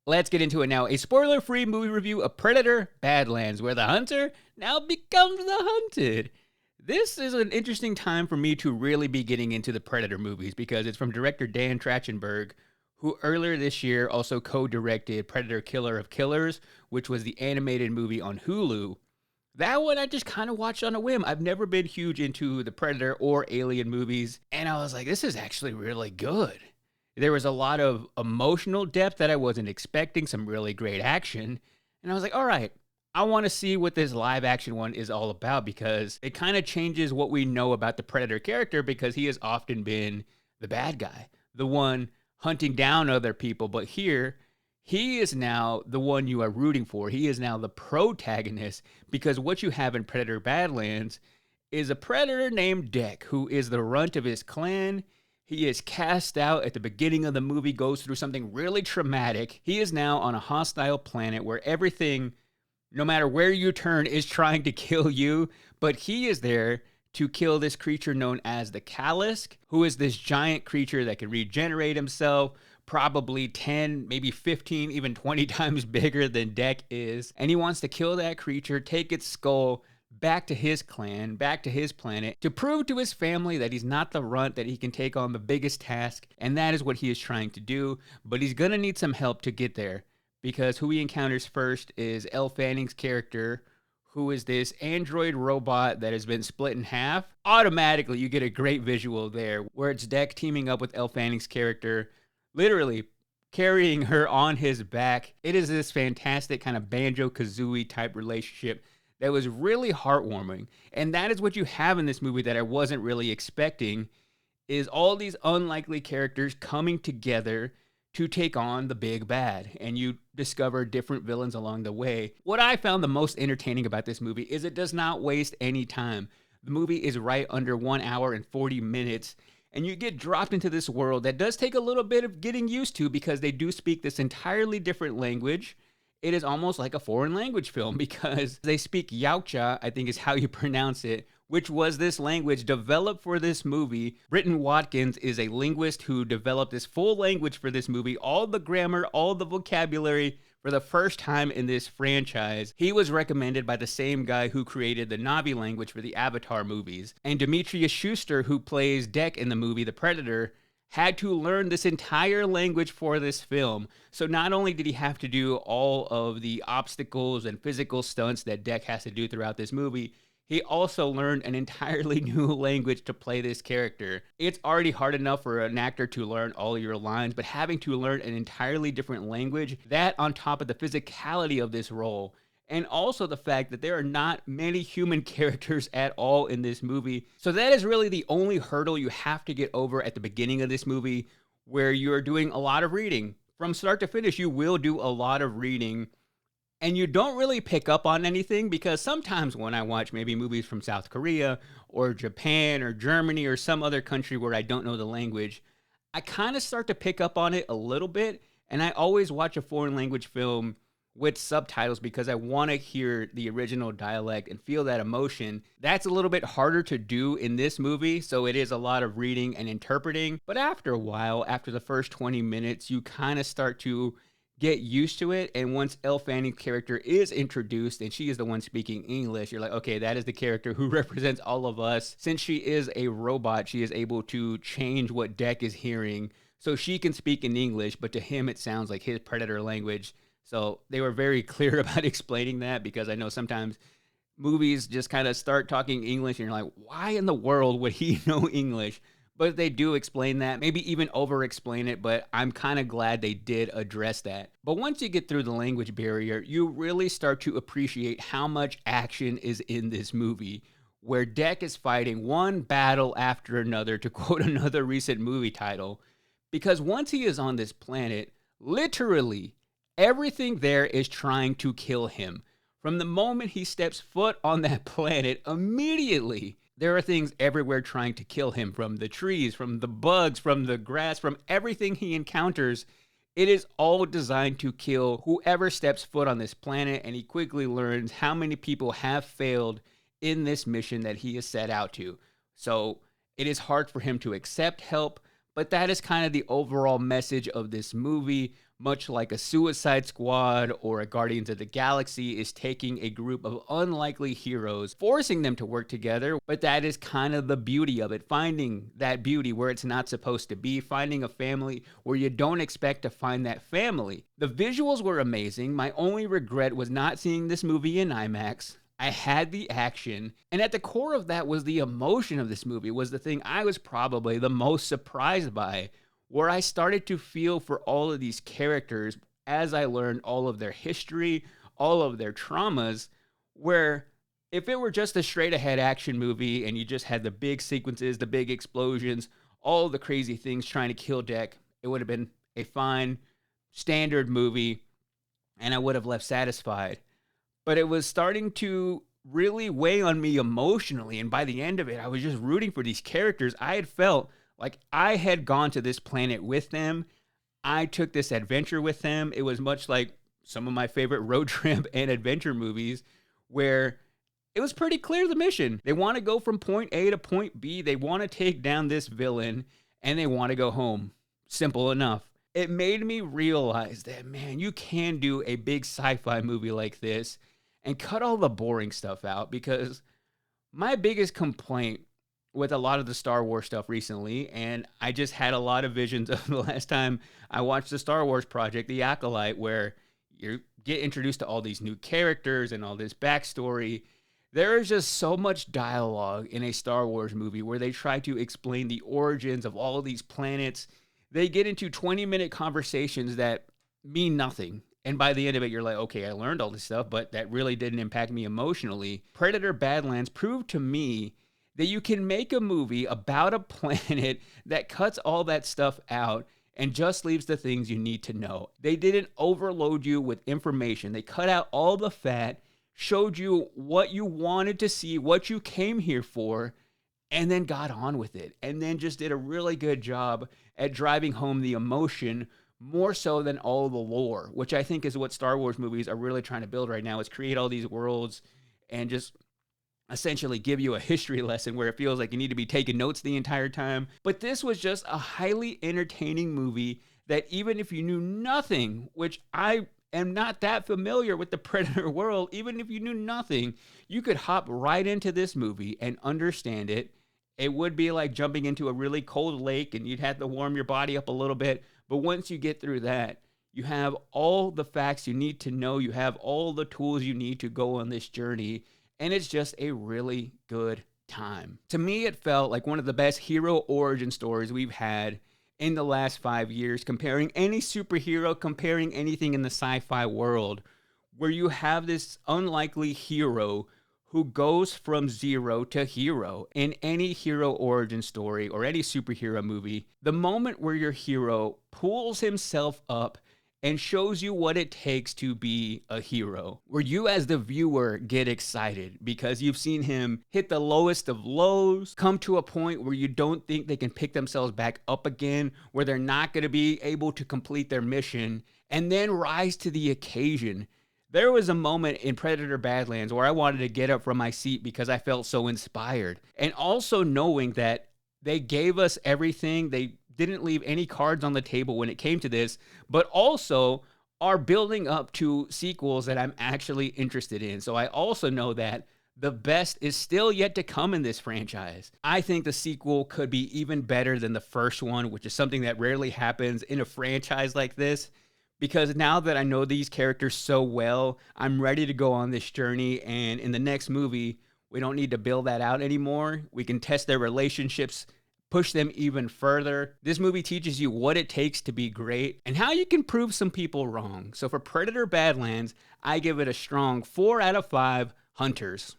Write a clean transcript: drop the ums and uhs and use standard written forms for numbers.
Let's get into it now. A spoiler-free movie review of Predator: Badlands, where the hunter now becomes the hunted. This is an interesting time for me to really be getting into the Predator movies because it's from director Dan Trachtenberg, who earlier this year also co-directed Predator: Killer of Killers, which was the animated movie on Hulu. That one I just kind of watched on a whim. I've never been huge into the Predator or Alien movies, and I was like, this is actually really good. There was a lot of emotional depth that I wasn't expecting, some really great action, and I was like, all right, I want to see what this live action one is all about because it kind of changes what we know about the Predator character because he has often been the bad guy, the one hunting down other people, but here he is now the one you are rooting for. He is now the protagonist because what you have in Predator Badlands is a predator named Deck, who is the runt of his clan. He is cast out at the beginning of the movie, goes through something really traumatic. He is now on a hostile planet where everything, no matter where you turn, is trying to kill you. But he is there to kill this creature known as the Callisk, who is this giant creature that can regenerate himself, probably 10, maybe 15, even 20 times bigger than Deck is. And he wants to kill that creature, take its skull back to his clan, back to his planet, to prove to his family that he's not the runt, that he can take on the biggest task, and that is what he is trying to do. But he's gonna need some help to get there, because who he encounters first is Elle Fanning's character, who is this android robot that has been split in half. Automatically, you get a great visual there, where it's Deck teaming up with Elle Fanning's character, literally carrying her on his back. It is this fantastic kind of Banjo-Kazooie type relationship that was really heartwarming. And that is what you have in this movie that I wasn't really expecting, is all these unlikely characters coming together to take on the big bad. And you discover different villains along the way. What I found the most entertaining about this movie is it does not waste any time. The movie is right under 1 hour and 40 minutes. And you get dropped into this world that does take a little bit of getting used to because they do speak this entirely different language. It is almost like a foreign language film because they speak Yautja, I think is how you pronounce it, which was this language developed for this movie. Britton Watkins is a linguist who developed this full language for this movie, all the grammar, all the vocabulary for the first time in this franchise. He was recommended by the same guy who created the Na'vi language for the Avatar movies. And Demetrius Schuster, who plays Deck in the movie The Predator, had to learn this entire language for this film. So not only did he have to do all of the obstacles and physical stunts that Deck has to do throughout this movie, he also learned an entirely new language to play this character. It's already hard enough for an actor to learn all your lines, but having to learn an entirely different language, that on top of the physicality of this role, and also the fact that there are not many human characters at all in this movie. So that is really the only hurdle you have to get over at the beginning of this movie, where you're doing a lot of reading. From start to finish, you will do a lot of reading, and you don't really pick up on anything because sometimes when I watch maybe movies from South Korea or Japan or Germany or some other country where I don't know the language, I kind of start to pick up on it a little bit, and I always watch a foreign language film with subtitles because I want to hear the original dialect and feel that emotion. That's a little bit harder to do in this movie, so it is a lot of reading and interpreting. But after a while, after the first 20 minutes, you kind of start to get used to it. And once Elle Fanning's character is introduced and she is the one speaking English, you're like, okay, that is the character who represents all of us. Since she is a robot, she is able to change what Deck is hearing. So she can speak in English, but to him it sounds like his Predator language. So they were very clear about explaining that because I know sometimes movies just kind of start talking English and you're like, why in the world would he know English? But they do explain that, maybe even over-explain it, but I'm kind of glad they did address that. But once you get through the language barrier, you really start to appreciate how much action is in this movie, where Deck is fighting one battle after another, to quote another recent movie title, because once he is on this planet, literally everything there is trying to kill him. From the moment he steps foot on that planet, immediately there are things everywhere trying to kill him, from the trees, from the bugs, from the grass, from everything he encounters. It is all designed to kill whoever steps foot on this planet, and he quickly learns how many people have failed in this mission that he is set out to. So it is hard for him to accept help, but that is kind of the overall message of this movie. much like a Suicide Squad or a Guardians of the Galaxy is taking a group of unlikely heroes, forcing them to work together. But that is kind of the beauty of it, finding that beauty where it's not supposed to be, finding a family where you don't expect to find that family. The visuals were amazing. My only regret was not seeing this movie in IMAX. I had the action, and at the core of that was the emotion of this movie, was the thing I was probably the most surprised by, where I started to feel for all of these characters as I learned all of their history, all of their traumas, where if it were just a straight ahead action movie and you just had the big sequences, the big explosions, all the crazy things trying to kill Deck, it would have been a fine, standard movie, and I would have left satisfied. But it was starting to really weigh on me emotionally, and by the end of it, I was just rooting for these characters. I had felt like I had gone to this planet with them. I took this adventure with them. It was much like some of my favorite road trip and adventure movies where it was pretty clear the mission. They want to go from point A to point B. They want to take down this villain and they want to go home. Simple enough. It made me realize that, man, you can do a big sci-fi movie like this and cut all the boring stuff out, because my biggest complaint with a lot of the Star Wars stuff recently, and I just had a lot of visions of the last time I watched the Star Wars project, The Acolyte, where you get introduced to all these new characters and all this backstory. There is just so much dialogue in a Star Wars movie where they try to explain the origins of all of these planets. They get into 20-minute conversations that mean nothing. And by the end of it, you're like, okay, I learned all this stuff, but that really didn't impact me emotionally. Predator Badlands proved to me that you can make a movie about a planet that cuts all that stuff out and just leaves the things you need to know. They didn't overload you with information. They cut out all the fat, showed you what you wanted to see, what you came here for, and then got on with it. And then just did a really good job at driving home the emotion, more so than all the lore, which I think is what Star Wars movies are really trying to build right now, is create all these worlds and just essentially give you a history lesson where it feels like you need to be taking notes the entire time. But this was just a highly entertaining movie that even if you knew nothing, which I am not that familiar with the Predator world, even if you knew nothing, you could hop right into this movie and understand it. It would be like jumping into a really cold lake and you'd have to warm your body up a little bit. But once you get through that, you have all the facts you need to know. You have all the tools you need to go on this journey. And it's just a really good time. To me, it felt like one of the best hero origin stories we've had in the last 5 years, comparing any superhero, comparing anything in the sci-fi world, where you have this unlikely hero who goes from zero to hero. In any hero origin story or any superhero movie, the moment where your hero pulls himself up and shows you what it takes to be a hero, where you as the viewer get excited because you've seen him hit the lowest of lows, come to a point where you don't think they can pick themselves back up again, where they're not going to be able to complete their mission, and then rise to the occasion. There was a moment in Predator Badlands where I wanted to get up from my seat because I felt so inspired. And also knowing that they gave us everything, they didn't leave any cards on the table when it came to this, but also are building up to sequels that I'm actually interested in. So I also know that the best is still yet to come in this franchise. I think the sequel could be even better than the first one, which is something that rarely happens in a franchise like this. Because now that I know these characters so well, I'm ready to go on this journey. And in the next movie, we don't need to build that out anymore. We can test their relationships, push them even further. This movie teaches you what it takes to be great and how you can prove some people wrong. So for Predator Badlands, I give it a strong 4 out of 5 hunters.